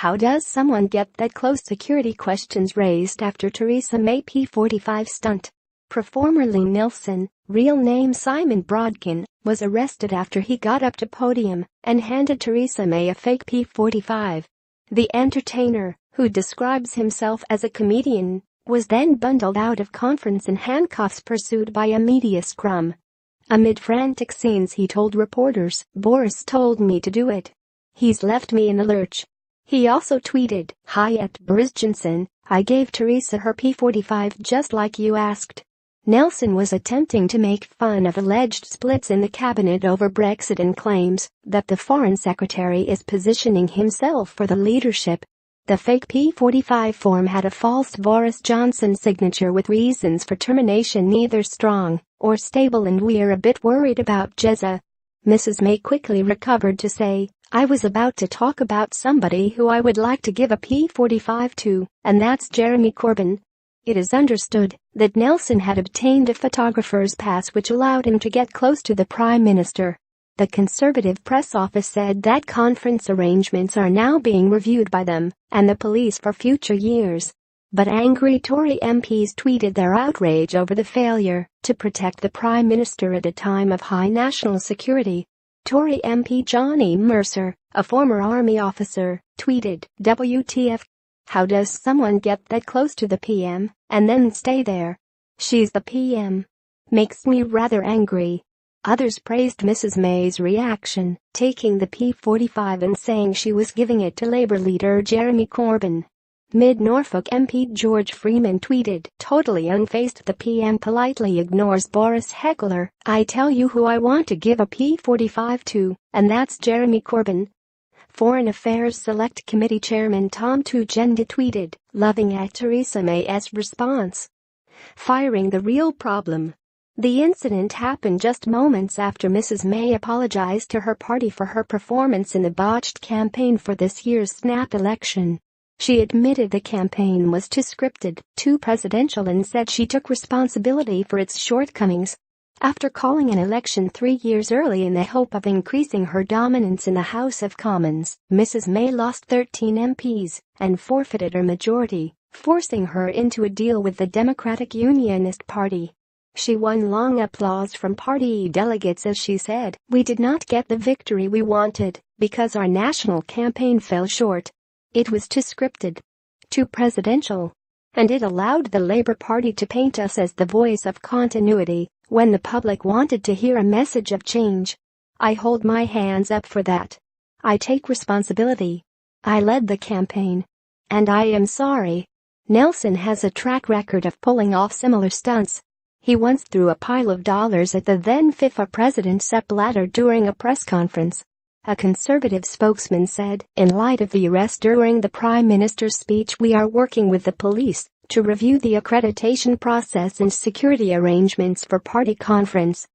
How does someone get that close? Security questions raised after Theresa May P45 stunt performer Lee Nilsson, real name Simon Brodkin, was arrested after he got up to podium and handed Theresa May a fake P45. The entertainer, who describes himself as a comedian, was then bundled out of conference in handcuffs pursued by a media scrum. Amid frantic scenes he told reporters, "Boris told me to do it. He's left me in the lurch." He also tweeted, "Hi at Boris Johnson, I gave Theresa her P45 just like you asked." Nelson was attempting to make fun of alleged splits in the cabinet over Brexit and claims that the foreign secretary is positioning himself for the leadership. The fake P45 form had a false Boris Johnson signature with reasons for termination neither strong or stable, and "We're a bit worried about Jezza." Mrs. May quickly recovered to say, "I was about to talk about somebody who I would like to give a P45 to, and that's Jeremy Corbyn." It is understood that Nelson had obtained a photographer's pass which allowed him to get close to the Prime Minister. The Conservative press office said that conference arrangements are now being reviewed by them and the police for future years. But angry Tory MPs tweeted their outrage over the failure to protect the Prime Minister at a time of high national security. Tory MP Johnny Mercer, a former army officer, tweeted, "WTF? How does someone get that close to the PM and then stay there? She's the PM. Makes me rather angry." Others praised Mrs. May's reaction, taking the P45 and saying she was giving it to Labour leader Jeremy Corbyn. Mid-Norfolk MP George Freeman tweeted, "Totally unfazed, the PM politely ignores Boris heckler. I tell you who I want to give a P45 to, and that's Jeremy Corbyn." Foreign Affairs Select Committee Chairman Tom Tugenda tweeted, "Loving at Theresa May's response. Firing the real problem." The incident happened just moments after Mrs. May apologized to her party for her performance in the botched campaign for this year's snap election. She admitted the campaign was too scripted, too presidential, and said she took responsibility for its shortcomings. After calling an election 3 years early in the hope of increasing her dominance in the House of Commons, Mrs. May lost 13 MPs and forfeited her majority, forcing her into a deal with the Democratic Unionist Party. She won long applause from party delegates as she said, "We did not get the victory we wanted because our national campaign fell short. It was too scripted, too presidential, and it allowed the Labour Party to paint us as the voice of continuity when the public wanted to hear a message of change. I hold my hands up for that. I take responsibility. I led the campaign. And I am sorry." Nelson has a track record of pulling off similar stunts. He once threw a pile of dollars at the then FIFA president Sepp Blatter during a press conference. A Conservative spokesman said, "In light of the arrest during the Prime Minister's speech, we are working with the police to review the accreditation process and security arrangements for party conference."